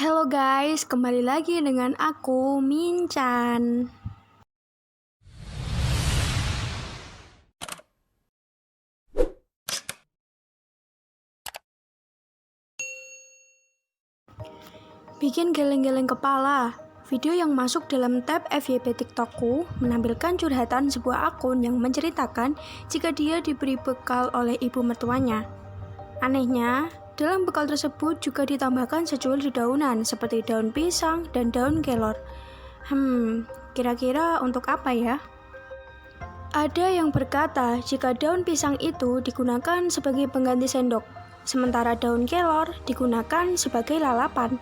Halo guys, kembali lagi dengan aku, Minchan. Bikin geleng-geleng kepala. Video yang masuk dalam tab FYP TikTokku menampilkan curhatan sebuah akun yang menceritakan jika dia diberi bekal oleh ibu mertuanya. Anehnya, dalam bekal tersebut juga ditambahkan secuil dedaunan seperti daun pisang dan daun kelor. Kira-kira untuk apa ya? Ada yang berkata jika daun pisang itu digunakan sebagai pengganti sendok, sementara daun kelor digunakan sebagai lalapan.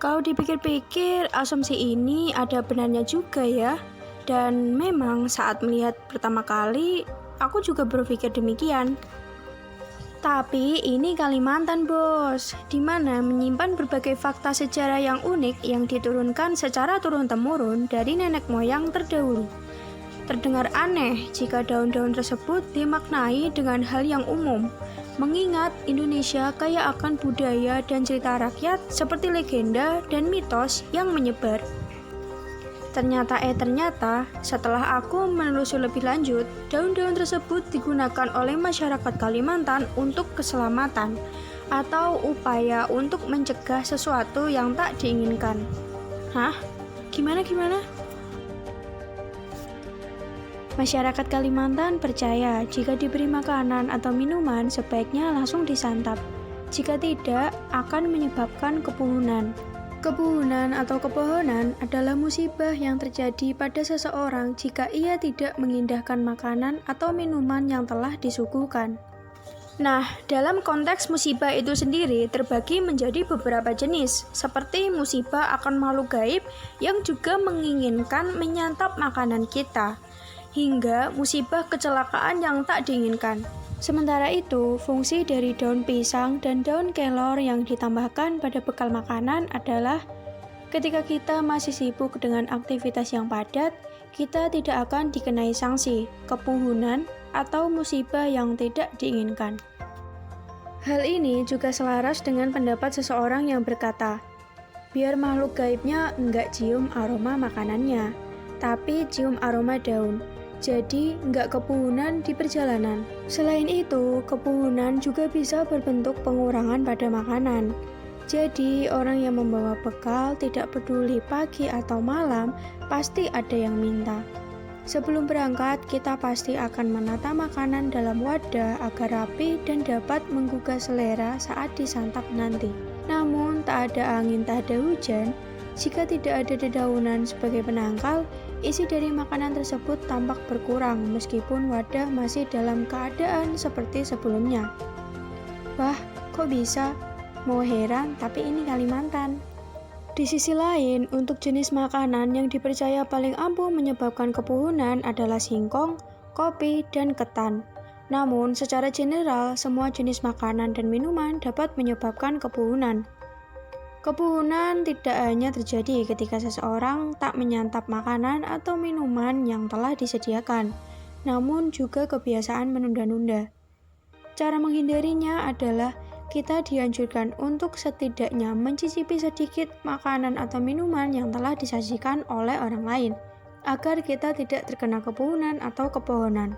Kalau dipikir-pikir, asumsi ini ada benarnya juga ya. Dan memang saat melihat pertama kali, aku juga berpikir demikian. Tapi ini Kalimantan bos, di mana menyimpan berbagai fakta sejarah yang unik yang diturunkan secara turun-temurun dari nenek moyang terdahulu. Terdengar aneh jika daun-daun tersebut dimaknai dengan hal yang umum, mengingat Indonesia kaya akan budaya dan cerita rakyat seperti legenda dan mitos yang menyebar. Ternyata, setelah aku menelusuri lebih lanjut, daun-daun tersebut digunakan oleh masyarakat Kalimantan untuk keselamatan atau upaya untuk mencegah sesuatu yang tak diinginkan. Hah? Gimana? Masyarakat Kalimantan percaya jika diberi makanan atau minuman sebaiknya langsung disantap. Jika tidak, akan menyebabkan kepunuhan. Kepunuhan atau kepohonan adalah musibah yang terjadi pada seseorang jika ia tidak mengindahkan makanan atau minuman yang telah disuguhkan. Nah, dalam konteks musibah itu sendiri terbagi menjadi beberapa jenis, seperti musibah akan makhluk gaib yang juga menginginkan menyantap makanan kita, hingga musibah kecelakaan yang tak diinginkan. Sementara itu, fungsi dari daun pisang dan daun kelor yang ditambahkan pada bekal makanan adalah ketika kita masih sibuk dengan aktivitas yang padat, kita tidak akan dikenai sanksi, kepunuhan, atau musibah yang tidak diinginkan. Hal ini juga selaras dengan pendapat seseorang yang berkata, biar makhluk gaibnya enggak cium aroma makanannya, tapi cium aroma daun. Jadi, nggak kepunuhan di perjalanan. Selain itu, kepunuhan juga bisa berbentuk pengurangan pada makanan. Jadi, orang yang membawa bekal tidak peduli pagi atau malam, pasti ada yang minta. Sebelum berangkat, kita pasti akan menata makanan dalam wadah agar rapi dan dapat menggugah selera saat disantap nanti. Namun, tak ada angin, tak ada hujan. Jika tidak ada dedaunan sebagai penangkal, isi dari makanan tersebut tampak berkurang meskipun wadah masih dalam keadaan seperti sebelumnya. Wah, kok bisa? Mau heran, tapi ini Kalimantan. Di sisi lain, untuk jenis makanan yang dipercaya paling ampuh menyebabkan kepunuhan adalah singkong, kopi, dan ketan. Namun, secara general, semua jenis makanan dan minuman dapat menyebabkan kepunuhan. Kepunuhan tidak hanya terjadi ketika seseorang tak menyantap makanan atau minuman yang telah disediakan, namun juga kebiasaan menunda-nunda. Cara menghindarinya adalah kita dianjurkan untuk setidaknya mencicipi sedikit makanan atau minuman yang telah disajikan oleh orang lain, agar kita tidak terkena kepunuhan atau kepohonan.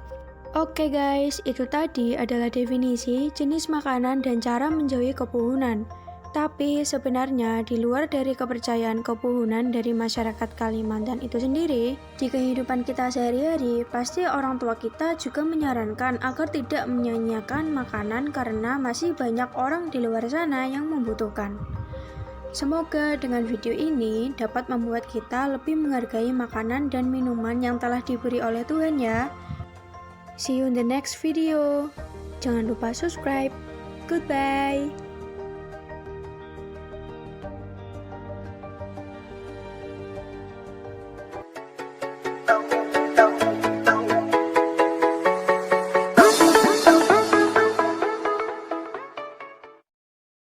Oke guys, itu tadi adalah definisi jenis makanan dan cara menjauhi kepunuhan. Tapi sebenarnya di luar dari kepercayaan kepunuhan dari masyarakat Kalimantan itu sendiri, di kehidupan kita sehari-hari, pasti orang tua kita juga menyarankan agar tidak menyanyiakan makanan karena masih banyak orang di luar sana yang membutuhkan. Semoga dengan video ini dapat membuat kita lebih menghargai makanan dan minuman yang telah diberi oleh Tuhan ya. See you in the next video. Jangan lupa subscribe. Goodbye.